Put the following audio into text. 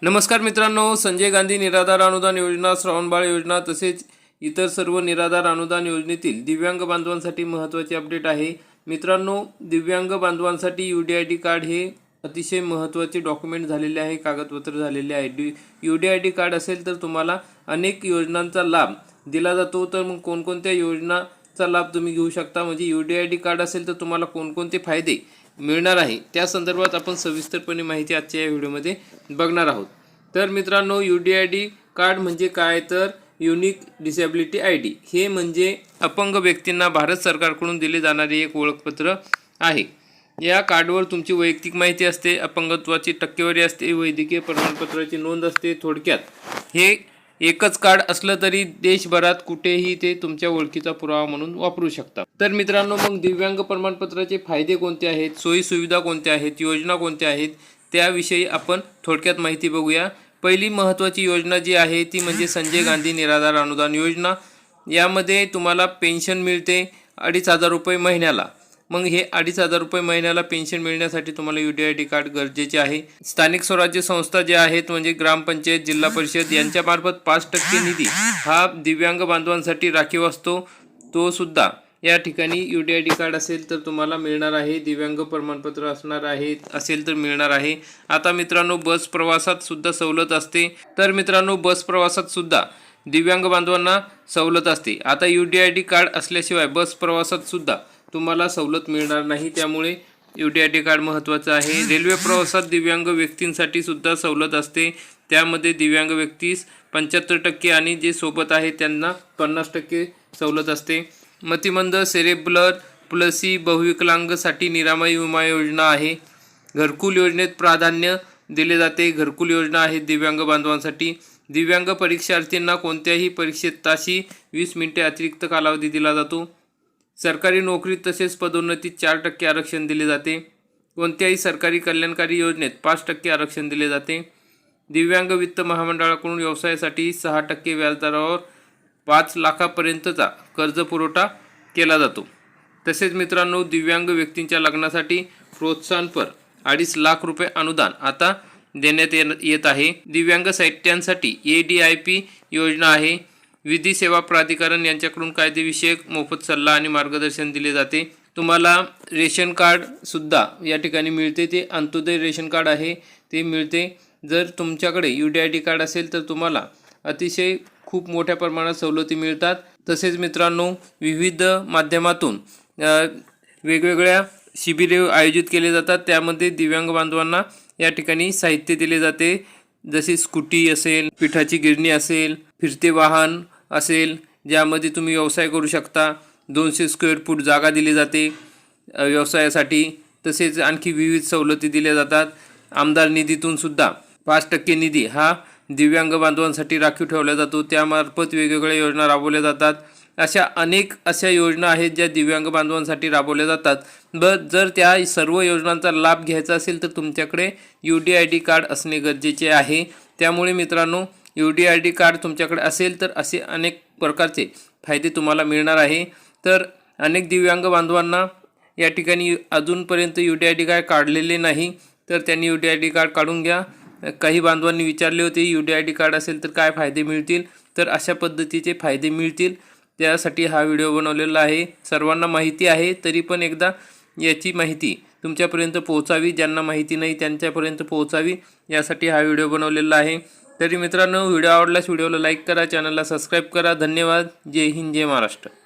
नमस्कार मित्रांनो, संजय गांधी निराधार अनुदान योजना, श्रावणबाळ योजना तसेच इतर सर्व निराधार अनुदान योजनेतील दिव्यांग बांधवांसाठी महत्त्वाचे अपडेट आहे। मित्रांनो, दिव्यांग बांधवांसाठी UDID कार्ड हे अतिशय महत्त्वाचे डॉक्युमेंट झालेले आहे, कागदपत्र झालेले आहे। UDID कार्ड असेल तर तुम्हाला अनेक योजनांचा लाभ दिला जातो। तर मग कोणकोणत्या योजनांचा लाभ तुम्ही घेऊ शकता, म्हणजे UDID कार्ड असेल तर तुम्हाला कोणकोणते फायदे मिळणार आहे त्या संदर्भात आपण सविस्तरपणे माहिती आजच्या या व्हिडिओमध्ये बघणार आहोत। तर मित्रांनो, UDID कार्ड म्हणजे काय, तर युनिक डिसेबिलिटी ID हे म्हणजे अपंग व्यक्तींना भारत सरकारकडून दिले जाणारे एक ओळखपत्र आहे। या कार्डवर तुमची वैयक्तिक माहिती असते, अपंगत्वाची टक्केवारी असते, वैद्यकीय प्रमाणपत्राची नोंद असते। थोडक्यात हे एकच कार्ड असलं तरी देशभरात कुठेही ते तुमच्या ओळखीचा पुरावा म्हणून वापरू शकता। तर मित्रांनो, मग दिव्यांग प्रमाणपत्राचे फायदे कोणते आहेत, सोयी सुविधा कोणत्या आहेत, योजना कोणत्या आहेत त्याविषयी आपण थोडक्यात माहिती बघूया। पहिली महत्त्वाची योजना जी आहे ती म्हणजे संजय गांधी निराधार अनुदान योजना। यामध्ये तुम्हाला पेन्शन मिळते 2,500 रुपये महिन्याला। मग हे 2,500 रुपये महिन्याला पेन्शन मिळण्यासाठी तुम्हाला UDID कार्ड गरजेचे आहे। स्थानिक स्वराज्य संस्था जे आहेत म्हणजे ग्रामपंचायत, जिल्हा परिषद यांच्यामार्फत 5% निधी हा दिव्यांग बांधवांसाठी राखीव असतो, तो सुद्धा या ठिकाणी UDID कार्ड असेल तर तुम्हाला मिळणार आहे। दिव्यांग प्रमाणपत्र असणार आहे असेल तर मिळणार आहे। आता मित्रांनो, बस प्रवासात सुद्धा सवलत असते। तर मित्रांनो, बस प्रवासात सुद्धा दिव्यांग बांधवांना सवलत असते। आता UDID कार्ड असल्याशिवाय बस प्रवासात सुद्धा तुम्हाला सवलत मिळणार नाही, त्यामुळे UDID कार्ड महत्त्वाचं आहे। रेल्वे प्रवासात दिव्यांग व्यक्तींसाठी सुद्धा सवलत असते, त्यामध्ये दिव्यांग व्यक्तीस 75% आणि जे सोबत आहे त्यांना 50% सवलत असते। मतिमंद, सेरेब्रल पल्सी, बहुविकलांगसाठी निरामय विमा योजना आहे। घरकुल योजनेत प्राधान्य दिले जाते, घरकुल योजना आहे दिव्यांग बांधवांसाठी। दिव्यांग परीक्षार्थींना कोणत्याही परीक्षेत ताशी 20 मिनिटे अतिरिक्त कालावधी दिला जातो। सरकारी नोकरीत तसेच पदोन्नतीत 4% आरक्षण दिले जाते। कोणत्याही सरकारी कल्याणकारी योजनेत 5% आरक्षण दिले जाते। दिव्यांग वित्त महामंडळाकडून व्यवसायासाठी 6% व्याजदरावर 5 लाखापर्यंतचा कर्ज पुरवठा केला जातो। तसेच मित्रांनो, दिव्यांग व्यक्तींच्या लग्नासाठी प्रोत्साहनपर 2.5 लाख रुपये अनुदान आता देण्यात येत आहे। दिव्यांग साहित्यांसाठी ADIP योजना आहे। विधी सेवा प्राधिकरण यांच्याकडून कायदेविषयक मोफत सल्ला आणि मार्गदर्शन दिले जाते। तुम्हाला रेशन कार्ड सुद्धा या ठिकाणी मिळते, ते अंत्योदय रेशन कार्ड आहे ते मिळते। जर तुमच्याकडे UDID कार्ड असेल तर तुम्हाला अतिशय खूप मोठ्या प्रमाणात सवलती मिळतात। तसेच मित्रांनो, विविध माध्यमातून वेगवेगळ्या शिबिरे आयोजित केले जातात, त्यामध्ये दिव्यांग बांधवांना या ठिकाणी साहित्य दिले जाते, जसे स्कूटी असेल, पिठाची गिरणी असेल, फिरते वाहन असेल, ज्यामध्ये तुम्ही व्यवसाय करू शकता। 200 स्क्वेअर फूट जागा दिली जाते व्यवसायासाठी। तसेच आणखी विविध सवलती दिल्या जातात। आमदार निधीतून सुद्धा 5% निधी हा दिव्यांग बांधवांसाठी राखीव ठेवला जातो, त्यामार्फत वेगवेगळ्या योजना राबवल्या जातात। अशा योजना आहेत ज्या दिव्यांग बांधवांसाठी राबवल्या जातात। जर त्या सर्व योजनांचा लाभ घ्यायचा असेल तर तुमच्याकडे UDID कार्ड असणे गरजेचे आहे। त्यामुळे मित्रांनो, UDID कार्ड तुमच्याकडे असेल तर असे अनेक प्रकारचे फायदे तुम्हाला मिळणार आहे। तर अनेक दिव्यांग बांधवांना या ठिकाणी अजूनपर्यंत UDID कार्ड काढलेले नाही, तर त्यांनी UDID कार्ड काढून घ्या। काही बांधवांनी विचारले होते UDID कार्ड असेल तर काय फायदे मिळतील, तर अशा पद्धतीचे फायदे मिळतील, त्यासाठी हा व्हिडिओ बनवलेला आहे। सर्वांना माहिती आहे तरी पण एकदा याची माहिती तुमच्यापर्यंत पोहोचावी, ज्यांना माहिती नाही त्यांच्यापर्यंत पोहोचावी, यासाठी हा व्हिडिओ बनवलेला आहे। तरी मित्रांनो, व्हिडिओ आवडल्यास व्हिडिओला लाईक करा, चॅनलला सबस्क्राईब करा। धन्यवाद। जय हिंद, जय महाराष्ट्र।